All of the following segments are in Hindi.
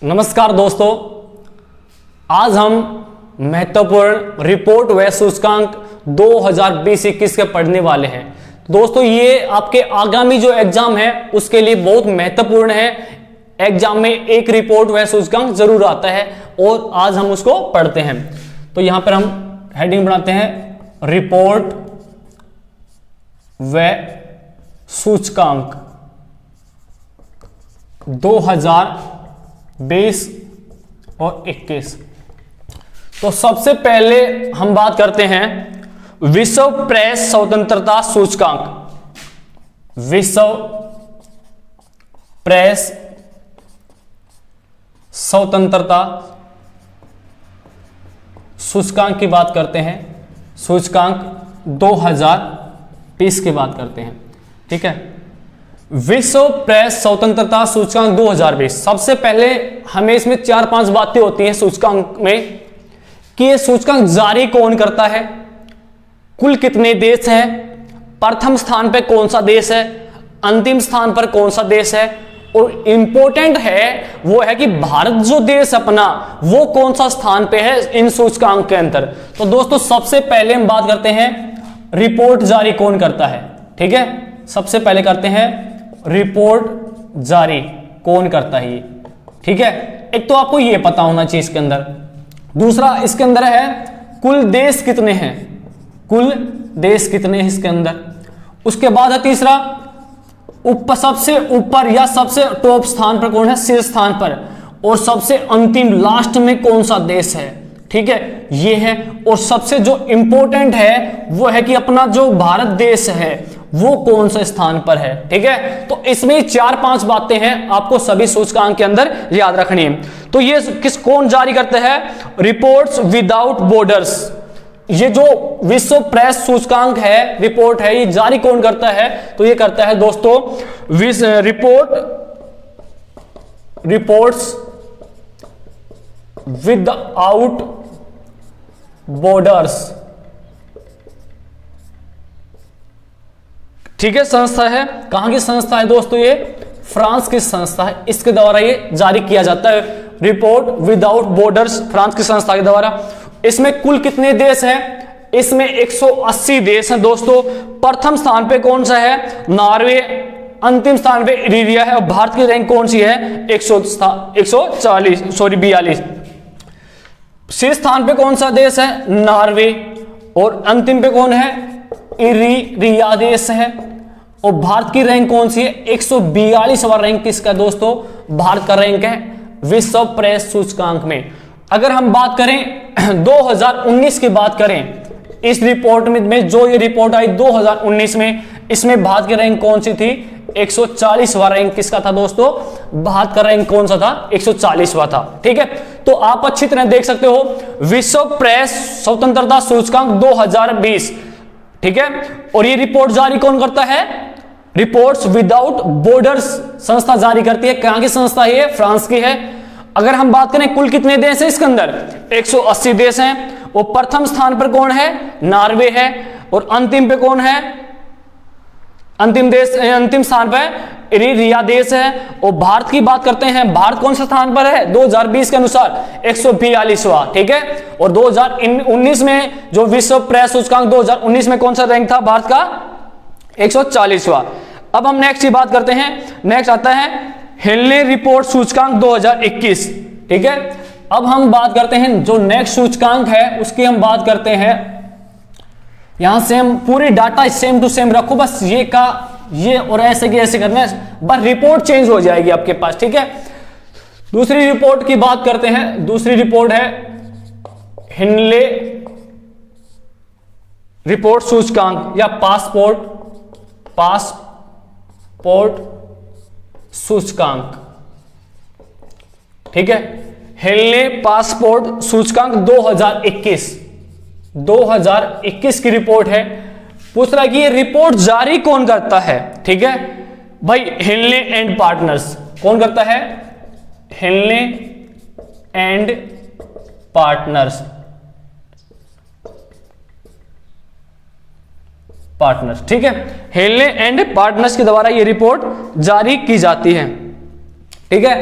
नमस्कार दोस्तों, आज हम महत्वपूर्ण रिपोर्ट व सूचकांक 2020-21 के पढ़ने वाले हैं। दोस्तों, ये आपके आगामी जो एग्जाम है उसके लिए बहुत महत्वपूर्ण है। एग्जाम में एक रिपोर्ट व सूचकांक जरूर आता है और आज हम उसको पढ़ते हैं। तो यहां पर हम हेडिंग बनाते हैं रिपोर्ट व सूचकांक 2020 और 21। तो सबसे पहले हम बात करते हैं विश्व प्रेस स्वतंत्रता सूचकांक। विश्व प्रेस स्वतंत्रता सूचकांक की बात करते हैं। सूचकांक 2020 की बात करते हैं। ठीक है, विश्व प्रेस स्वतंत्रता सूचकांक 2020। सबसे पहले हमें इसमें 4-5 बातें होती हैं सूचकांक में कि यह सूचकांक जारी कौन करता है, कुल कितने देश हैं, प्रथम स्थान पर कौन सा देश है, अंतिम स्थान पर कौन सा देश है, और इंपॉर्टेंट है वो है कि भारत जो देश अपना वो कौन सा स्थान पे है इन सूचकांक के अंदर। तो दोस्तों, सबसे पहले हम बात करते हैं रिपोर्ट जारी कौन करता है। ठीक है, सबसे पहले करते हैं रिपोर्ट जारी कौन करता है ये। ठीक है, एक तो आपको ये पता होना चाहिए इसके अंदर। दूसरा इसके अंदर है कुल देश कितने हैं, कुल देश कितने हैं इसके अंदर। उसके बाद है तीसरा सबसे ऊपर या सबसे टॉप स्थान पर कौन है, शीर्ष स्थान पर, और सबसे अंतिम लास्ट में कौन सा देश है। ठीक है, ये है। और सबसे जो इंपॉर्टेंट है वो है कि अपना जो भारत देश है वो कौन से स्थान पर है। ठीक है, तो इसमें 4-5 बातें हैं आपको सभी सूचकांक के अंदर याद रखनी है। तो ये कौन जारी करते हैं, रिपोर्ट्स विदाउट बॉर्डर्स। ये जो विश्व प्रेस सूचकांक है, रिपोर्ट है, ये जारी कौन करता है, तो ये करता है दोस्तों रिपोर्ट्स विदाउट बॉर्डर्स। ठीक है, संस्था है। कहां की संस्था है दोस्तों, ये फ्रांस की संस्था है। इसके द्वारा ये जारी किया जाता है, रिपोर्ट विदाउट बॉर्डर्स, फ्रांस की संस्था के द्वारा। इसमें कुल कितने देश हैं, इसमें 180 देश हैं दोस्तों। प्रथम स्थान पे कौन सा है, नॉर्वे। अंतिम स्थान पे इरिट्रिया है। और भारत की रैंक कौन सी है, 42। शीर्ष स्थान पे कौन सा देश है, नॉर्वे। और अंतिम पे कौन है, इरिट्रिया देश है। और भारत की रैंक कौन सी है, 142वां रैंक किसका दोस्तों, भारत का रैंक है विश्व प्रेस सूचकांक में। अगर हम बात करें 2019 की बात करें, इस रिपोर्ट में जो ये रिपोर्ट आई 2019 में, इसमें भारत की रैंक कौन सी थी, 140वां रैंक किसका था दोस्तों, भारत का रैंक कौन सा था, 140वां था। ठीक है, तो आप अच्छी तरह देख सकते हो विश्व प्रेस स्वतंत्रता सूचकांक 2020। ठीक है, और ये रिपोर्ट जारी कौन करता है, रिपोर्ट्स विदाउट बॉर्डर्स संस्था जारी करती है। कहां की संस्था है, फ्रांस की है। अगर हम बात करें कुल कितने देश हैं इसके अंदर, 180 देश हैं। वो प्रथम स्थान पर कौन है, नॉर्वे है। और अंतिम पे कौन है, अंतिम स्थान पर इरिट्रिया देश है। और भारत की बात करते हैं, भारत कौन से स्थान पर है 2020 के अनुसार, 142वां। ठीक है, और 2019 में जो विश्व प्रेस सूचकांक 2019 में कौन सा रैंक था भारत का, 140वां। अब हम नेक्स्ट की बात करते हैं। नेक्स्ट आता है हेनले रिपोर्ट सूचकांक 2021। ठीक है, अब हम बात करते हैं जो नेक्स्ट सूचकांक है उसकी हम बात करते हैं। यहां से हम पूरी डाटा सेम टू सेम रखो, बस ये का ये और ऐसे की ऐसे करना है, बस रिपोर्ट चेंज हो जाएगी आपके पास। ठीक है, दूसरी रिपोर्ट की बात करते हैं। दूसरी रिपोर्ट है हेनले रिपोर्ट सूचकांक या पासपोर्ट सूचकांक। ठीक है, हेनले पासपोर्ट सूचकांक 2021 की रिपोर्ट है। पूछ रहा है कि ये रिपोर्ट जारी कौन करता है। ठीक है भाई, हेनले एंड पार्टनर्स। कौन करता है, हेनले एंड पार्टनर्स। पार्टनर्स। ठीक है, हेनले एंड पार्टनर्स के द्वारा ये रिपोर्ट जारी की जाती है। ठीक है,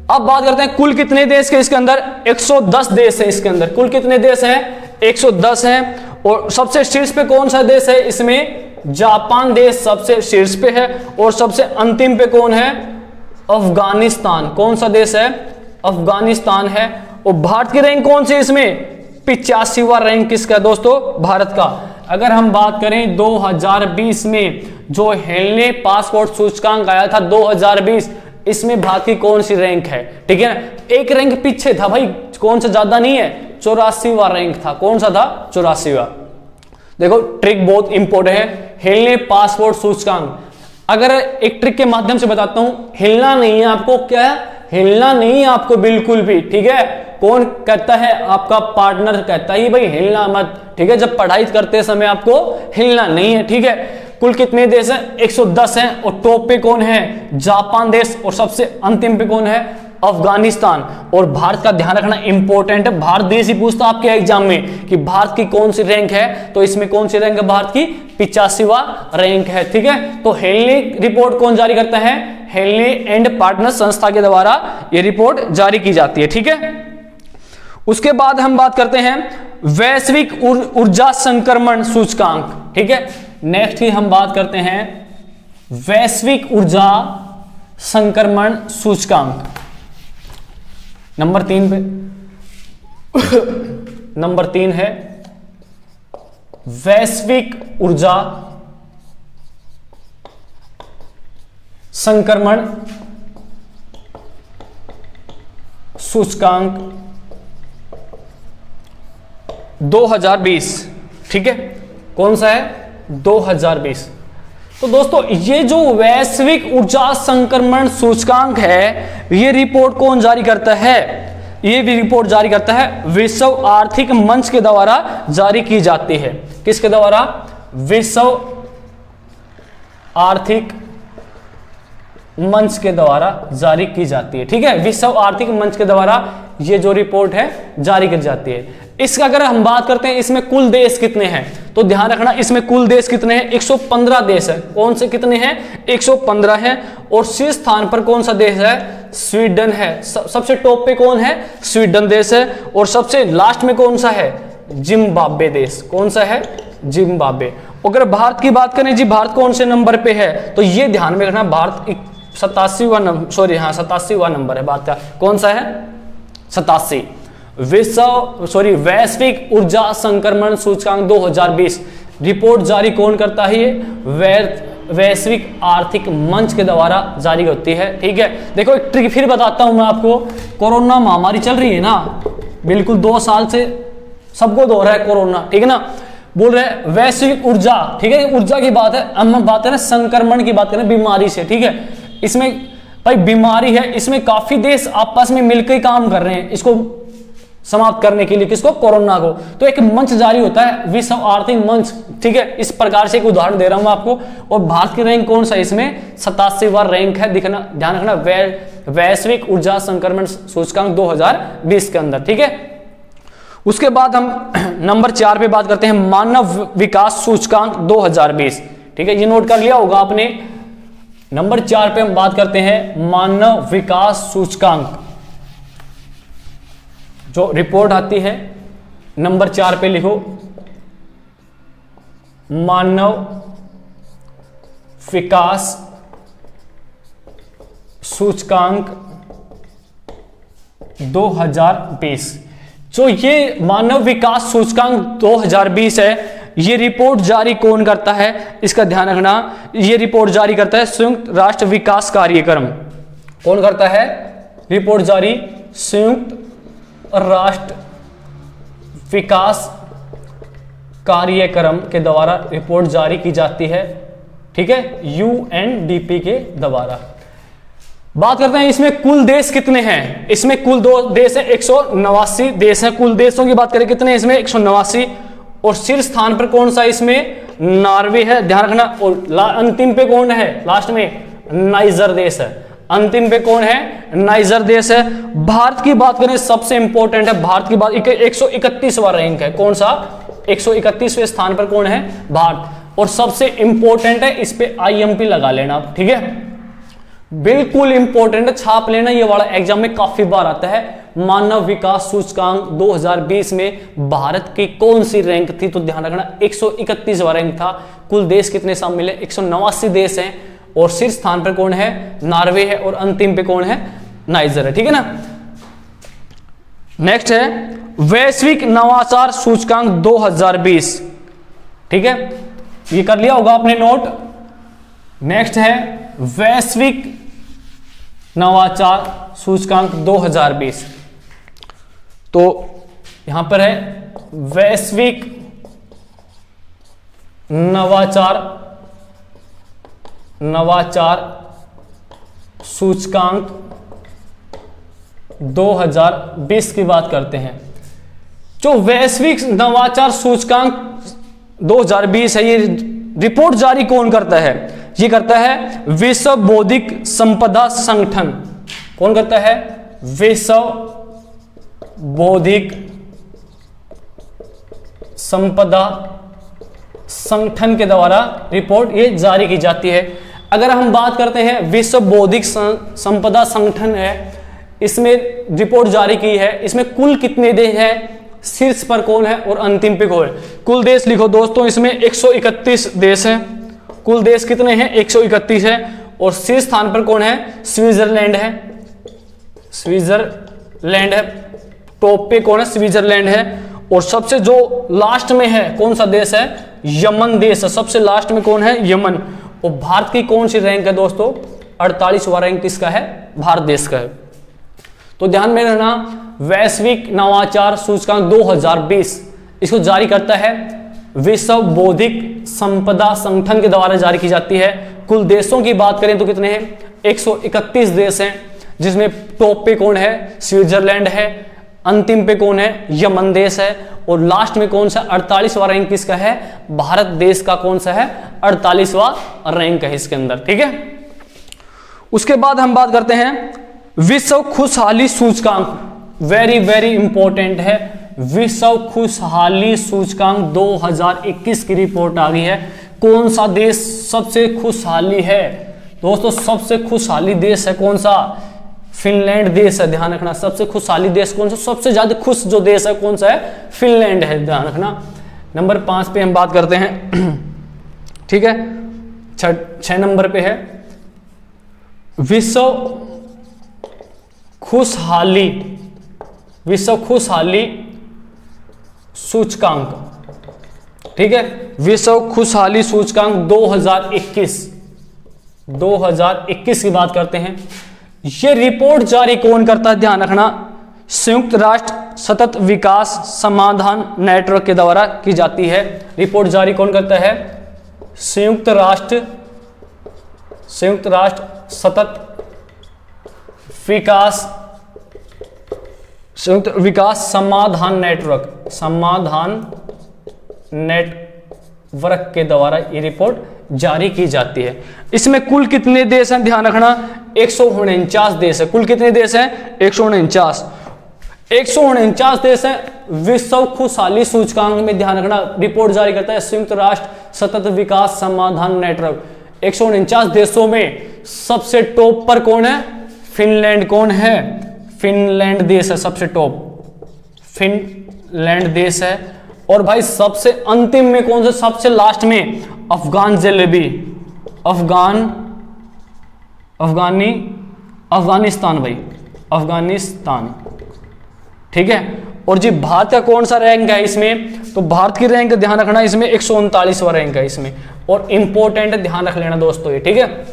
अब बात करते हैं कुल कितने देश के इसके अंदर, 110 देश है इसके अंदर। कुल कितने देश हैं, 110 हैं। और सबसे शीर्ष पे कौन सा देश है इसमें, जापान देश सबसे शीर्ष पे है। और सबसे अंतिम पे कौन है, अफगानिस्तान। कौन सा देश है, अफगानिस्तान है। और भारत की रैंक कौन सी इसमें, 85वां रैंक किसका दोस्तों, भारत का। अगर हम बात करें 2020 में जो हेलने पासपोर्ट सूचकांक आया था 2020, इसमें भारत की कौन सी रैंक है, ठीक है ना। एक रैंक पीछे था भाई, कौन सा ज्यादा नहीं है, 84वां रैंक था। कौन सा था, 84वां। देखो ट्रिक बहुत इंपॉर्टेंट है, हेलने पासपोर्ट सूचकांक। अगर एक ट्रिक के माध्यम से बताता हूं, हिलना नहीं है आपको, क्या है, हिलना नहीं है आपको बिल्कुल भी, ठीक है। कौन कहता है, आपका पार्टनर कहता है भाई हिलना मत, ठीक है। जब पढ़ाई करते समय आपको हिलना नहीं है, ठीक है। कुल कितने देश हैं, 110 हैं। और टॉप पे कौन है, जापान देश। और सबसे अंतिम पे कौन है, अफगानिस्तान। और भारत का ध्यान रखना इंपॉर्टेंट है, भारत देश ही पूछता आपके एग्जाम में कि भारत की कौन सी रैंक है, तो इसमें कौन सी रैंक है, भारत की 85वां रैंक है, ठीक है। तो हेलने रिपोर्ट कौन जारी करता है, हेलने एंड पार्टनर संस्था के द्वारा यह रिपोर्ट जारी की जाती है, ठीक है। उसके बाद हम बात करते हैं वैश्विक ऊर्जा संक्रमण सूचकांक, ठीक है। नेक्स्ट ही हम बात करते हैं वैश्विक ऊर्जा संक्रमण सूचकांक, नंबर 3 पे। नंबर 3 है वैश्विक ऊर्जा संक्रमण सूचकांक 2020, ठीक है। कौन सा है, 2020। तो दोस्तों ये जो वैश्विक ऊर्जा संक्रमण सूचकांक है, ये रिपोर्ट कौन जारी करता है, ये भी रिपोर्ट जारी करता है विश्व आर्थिक मंच के द्वारा जारी की जाती है। किसके द्वारा, विश्व आर्थिक मंच के द्वारा जारी की जाती है, ठीक है। विश्व आर्थिक मंच के द्वारा ये जो रिपोर्ट है जारी की जाती है। इसका अगर हम बात करते हैं इसमें कुल देश कितने हैं, तो ध्यान रखना इसमें कुल देश कितने हैं, 115 देश है। कौन से कितने हैं, 115 है। और शीर्ष स्थान पर कौन सा देश है, स्वीडन है। सबसे टॉप पे कौन है, स्वीडन देश है। और सबसे लास्ट में कौन सा है, जिम्बाब्वे देश। कौन सा है, जिम्बाब्वे। अगर भारत की बात करें जी, भारत कौन से नंबर पे है, तो ये ध्यान में रखना, भारत 87वां नंबर, सॉरी हाँ 87वां नंबर है भारत का। कौन सा है, 87। वैश्विक ऊर्जा संक्रमण सूचकांक 2020 रिपोर्ट जारी कौन करता है, ये वैश्विक आर्थिक मंच के द्वारा जारी होती है, ठीक है। देखो एक ट्रिक फिर बताता हूं मैं आपको, कोरोना महामारी चल रही है ना, बिल्कुल 2 साल से सबको हो रहा है कोरोना, ठीक है ना। बोल रहे हैं वैश्विक ऊर्जा, ठीक है, ऊर्जा की बात है। हम बात करें संक्रमण की बात करें, बीमारी से, ठीक है। इसमें भाई बीमारी है, इसमें काफी देश आपस में मिलकर काम कर रहे हैं इसको समाप्त करने के लिए, किसको, कोरोना को। तो एक मंच जारी होता है विश्व आर्थिक मंच, ठीक है। इस प्रकार से एक उदाहरण दे रहा हूं मैं आपको। और भारत की रैंक कौन सा, इसमें 87वां रैंक है, दिखना ध्यान रखना, वैश्विक ऊर्जा संक्रमण सूचकांक 2020 के अंदर, ठीक है। उसके बाद हम नंबर 4 पे बात करते हैं मानव विकास सूचकांक 2020, ठीक है। ये नोट कर लिया होगा आपने। नंबर 4 पे हम बात करते हैं मानव विकास सूचकांक, जो रिपोर्ट आती है नंबर 4 पे लिखो, मानव विकास सूचकांक 2020। जो ये मानव विकास सूचकांक 2020 है, ये रिपोर्ट जारी कौन करता है, इसका ध्यान रखना। ये रिपोर्ट जारी करता है संयुक्त राष्ट्र विकास कार्यक्रम। कौन करता है रिपोर्ट जारी, संयुक्त राष्ट्र विकास कार्यक्रम के द्वारा रिपोर्ट जारी की जाती है, ठीक है, UNDP के द्वारा। बात करते हैं इसमें कुल देश कितने हैं, इसमें कुल 2 देश है, 189 देश है। कुल देशों की बात करें कितने हैं इसमें, 189। और शीर्ष स्थान पर कौन सा इसमें, नॉर्वे है, ध्यान रखना। और अंतिम पे कौन है, लास्ट में नाइजर देश है। अंतिम पे कौन है, नाइजर देश है। भारत की बात करें सबसे इंपॉर्टेंट है, भारत की बात 131वां रैंक है। कौन सा, 131वें स्थान पर कौन है, भारत। और सबसे इंपॉर्टेंट है, इस पे IMP लगा लेना, ठीक है। बिल्कुल इंपॉर्टेंट है, छाप लेना, ये वाला एग्जाम में काफी बार आता है। मानव विकास सूचकांक 2020 में भारत की कौन सी रैंक थी? तो ध्यान रखना 131वां रैंक था। कुल देश कितने शामिल है? 189 देश हैं, और शीर्ष स्थान पर कौन है? नॉर्वे है, और अंतिम पे कौन है? नाइजर है। ठीक है ना। नेक्स्ट है वैश्विक नवाचार सूचकांक 2020। ठीक है, ये कर लिया होगा आपने नोट। नेक्स्ट है वैश्विक नवाचार सूचकांक 2020। तो यहां पर है वैश्विक नवाचार सूचकांक 2020 की बात करते हैं। जो वैश्विक नवाचार सूचकांक 2020 है, ये रिपोर्ट जारी कौन करता है? ये करता है विश्व बौद्धिक संपदा संगठन। कौन करता है? विश्व बौद्धिक संपदा संगठन के द्वारा रिपोर्ट ये जारी की जाती है। अगर हम बात करते हैं विश्व बौद्धिक संपदा संगठन है, इसमें रिपोर्ट जारी की है, इसमें कुल कितने देश हैं? शीर्ष पर कौन है और अंतिम पे कौन है? कुल देश लिखो दोस्तों, इसमें 131 देश हैं। कुल देश कितने हैं? 131 है, और शीर्ष स्थान पर कौन है? स्विट्जरलैंड है। स्विट्जरलैंड है, टॉप पे कौन है? स्विट्जरलैंड है। और सबसे जो लास्ट में है कौन सा देश है? यमन देश है। सबसे लास्ट में कौन है? यमन। और भारत की कौन सी रैंक है दोस्तों? 48वां रैंक किसका है? भारत देश का है। तो ध्यान में रखना, वैश्विक नवाचार सूचकांक 2020 इसको जारी करता है विश्व बौद्धिक संपदा संगठन के द्वारा जारी की जाती है। कुल देशों की बात करें तो कितने हैं? 131 देश हैं, जिसमें टॉप पे कौन है? स्विट्जरलैंड है, अंतिम पे कौन है? यमन देश है, और लास्ट में कौन सा? 48वां रैंक किसका है? भारत देश का कौन सा है? 48वां रैंक है इसके अंदर। ठीक है, उसके बाद हम बात करते हैं विश्व खुशहाली सूचकांक। वेरी वेरी इंपॉर्टेंट है। विश्व खुशहाली सूचकांक 2021 की रिपोर्ट आ गई है। कौन सा देश सबसे खुशहाली है? दोस्तों सबसे खुशहाली देश है कौन सा? फिनलैंड देश है। ध्यान रखना, सबसे खुशहाली देश कौन सा? सबसे ज्यादा खुश जो देश है कौन सा है? फिनलैंड है। ध्यान रखना। नंबर 5 पे हम बात करते हैं। ठीक है, 6 नंबर पे है विश्व खुशहाली सूचकांक। ठीक है, विश्व खुशहाली सूचकांक 2021 की बात करते हैं। ये रिपोर्ट जारी कौन करता है? ध्यान रखना, संयुक्त राष्ट्र सतत विकास समाधान नेटवर्क के द्वारा की जाती है। रिपोर्ट जारी कौन करता है? संयुक्त राष्ट्र संयुक्त विकास समाधान नेटवर्क के द्वारा ये रिपोर्ट जारी की जाती है। इसमें कुल कितने देश हैं? ध्यान रखना, 149 देश है। कुल कितने देश हैं? 149 देश हैं। विश्व खुशहाली सूचकांक में ध्यान रखना रिपोर्ट जारी करता है संयुक्त राष्ट्र सतत विकास समाधान नेटवर्क। 149 देशों में सबसे टॉप पर कौन है? फिनलैंड। कौन है? फिनलैंड देश है सबसे टॉप, फिनलैंड देश है। और भाई सबसे अंतिम में कौन सा? सबसे लास्ट में अफगानिस्तान भाई, अफगानिस्तान। ठीक है, और जी भारत का कौन सा रैंक है इसमें? तो भारत की रैंक ध्यान रखना, इसमें 139वां रैंक है इसमें, और इंपॉर्टेंट ध्यान रख लेना दोस्तों ये। ठीक है,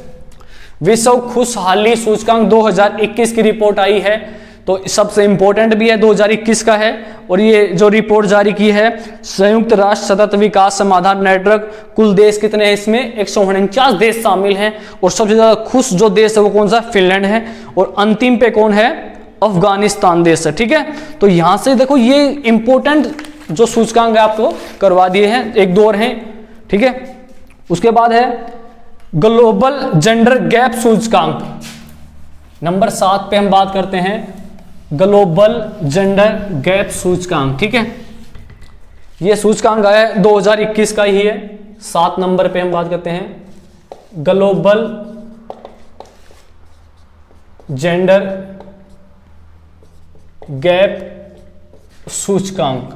विश्व खुशहाली सूचकांक 2021 की रिपोर्ट आई है, तो सबसे इंपॉर्टेंट भी है, 2021 का है। और ये जो रिपोर्ट जारी की है संयुक्त राष्ट्र सतत विकास समाधान नेटवर्क। कुल देश कितने हैं इसमें? 149 देश शामिल हैं, और सबसे ज्यादा खुश जो देश है वो कौन सा? फिनलैंड है, और अंतिम पे कौन है? अफगानिस्तान देश है। ठीक है, तो यहां से देखो ये इंपॉर्टेंट जो सूचकांक है आपको करवा दिए हैं, 1-2 और हैं। ठीक है, उसके बाद है ग्लोबल जेंडर गैप सूचकांक। नंबर 7 पे हम बात करते हैं ग्लोबल जेंडर गैप सूचकांक। ठीक है, यह सूचकांक आया है 2021 का ही है। 7 नंबर पे हम बात करते हैं ग्लोबल जेंडर गैप सूचकांक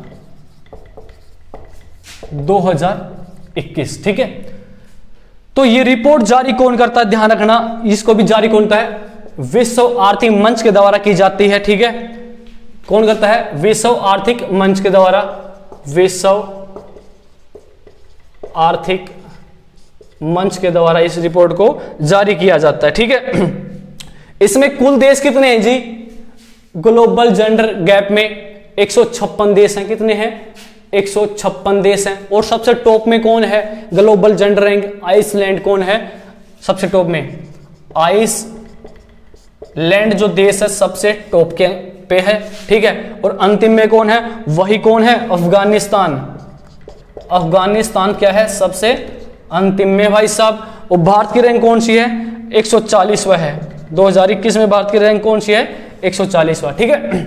2021, ठीक है। तो ये रिपोर्ट जारी कौन करता है, ध्यान रखना, इसको भी जारी कौन करता है, विश्व आर्थिक मंच के द्वारा की जाती है, ठीक है। कौन करता है, विश्व आर्थिक मंच के द्वारा, विश्व आर्थिक मंच के द्वारा इस रिपोर्ट को जारी किया जाता है, ठीक है। इसमें कुल देश कितने हैं जी, ग्लोबल जेंडर गैप में 156 देश हैं, कितने हैं, 156 देश हैं। और सबसे टॉप में कौन है ग्लोबल जेंडर रैंक, आइसलैंड कौन है सबसे टॉप में, आइसलैंड जो देश है सबसे टॉप के पे है, ठीक है। और अंतिम में कौन है, वही कौन है, अफगानिस्तान। अफगानिस्तान क्या है, सबसे अंतिम में भाई साहब। और भारत की रैंक कौन सी है, 140वां है। 2021 में भारत की रैंक कौन सी है, 140वां, ठीक है।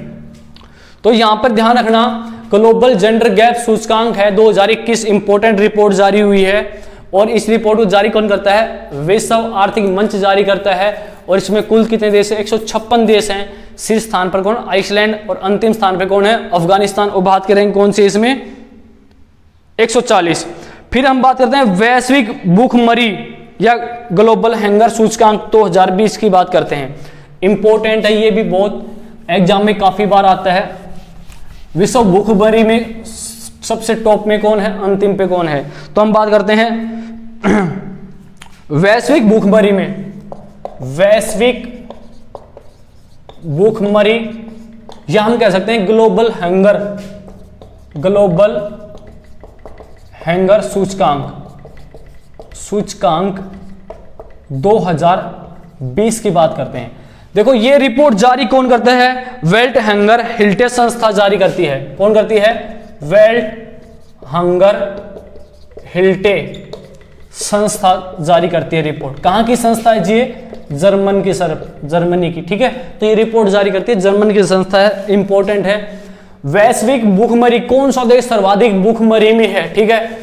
तो यहां पर ध्यान रखना, ग्लोबल जेंडर गैप सूचकांक है 2021, इंपोर्टेंट रिपोर्ट जारी हुई है। और इस रिपोर्ट को जारी कौन करता है, विश्व आर्थिक मंच जारी करता है। और इसमें कुल कितने देश है, 156 देश हैं। शीर्ष स्थान पर कौन, आइसलैंड, और अंतिम स्थान पर कौन है, अफगानिस्तान। और भारत की रैंक कौन सी है इसमें, 140। फिर हम बात करते हैं वैश्विक भूखमरी या ग्लोबल हंगर सूचकांक 2020 की बात करते हैं। इंपॉर्टेंट है, ये भी बहुत एग्जाम में काफी बार आता है। विश्व भूखमरी में सबसे टॉप में कौन है, अंतिम पे कौन है, तो हम बात करते हैं वैश्विक भूखमरी में। वैश्विक भूखमरी या हम कह सकते हैं ग्लोबल हंगर, ग्लोबल हंगर सूचकांक 2020 की बात करते हैं। देखो ये रिपोर्ट जारी कौन करता है, वेल्ट हंगर हिल्टे संस्था जारी करती है। कौन करती है, वेल्ट हंगर हिल्टे संस्था जारी करती है रिपोर्ट। कहां की संस्था है जी, जर्मन की, जर्मनी की, ठीक है। तो ये रिपोर्ट जारी करती है, जर्मन की संस्था है, इंपॉर्टेंट है। वैश्विक भूखमरी, कौन सा देश सर्वाधिक भूखमरी में है, ठीक है,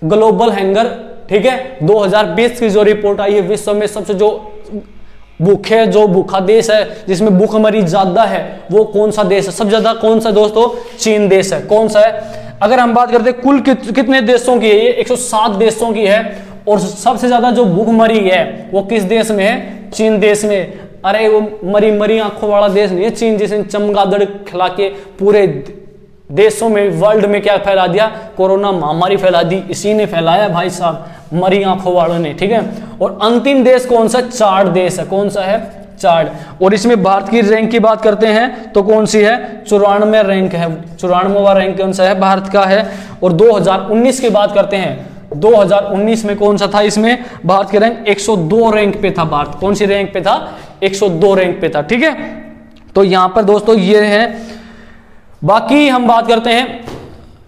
ग्लोबल हंगर, ठीक है। 2020 की जो रिपोर्ट आई है, विश्व में सबसे जो भूखे, जो भूखा देश है जिसमें भूखमरी ज्यादा है, वो कौन सा देश है, सबसे ज्यादा कौन सा दोस्तों, चीन देश है। कौन सा है, अगर हम बात करते हैं कुल कितने देशों की है, ये 107 देशों की है। और सबसे ज्यादा जो भूखमरी है वो किस देश में है, चीन देश में। अरे वो मरी आंखों वाला देश नहीं है चीन, जिसने चमगादड़ खिला के पूरे देशों में, वर्ल्ड में क्या फैला दिया, कोरोना महामारी फैला दी, इसी ने फैलाया भाई साहब, मरी आंखों वालों ने, ठीक है। और अंतिम देश कौन सा, चार्ट देश है। कौन सा है, चार्ट। और इसमें भारत की रैंक की बात करते हैं तो कौन सी है, 94 रैंक है। 94वां रैंक कौन सा है, भारत का है। और 2019 की बात करते हैं, 2019 में कौन सा था, इसमें भारत की रैंक 102 रैंक पे था। भारत कौन सी रैंक पे था, 102 रैंक पे था, ठीक है। तो यहां पर दोस्तों ये है। बाकी हम बात करते हैं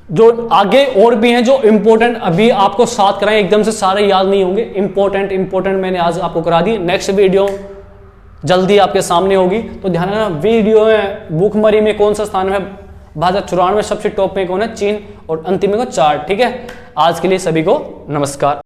जो आगे और भी हैं जो इंपॉर्टेंट, अभी आपको 7 कराएं, एकदम से सारे याद नहीं होंगे। इंपॉर्टेंट मैंने आज आपको करा दी। नेक्स्ट वीडियो जल्दी आपके सामने होगी, तो ध्यान रखना। वीडियो में भूखमरी में कौन सा स्थान है, भारत 94 सबसे टॉप में कौन है, चीन, और अंतिम में को चार्ट, ठीक है। आज के लिए सभी को नमस्कार।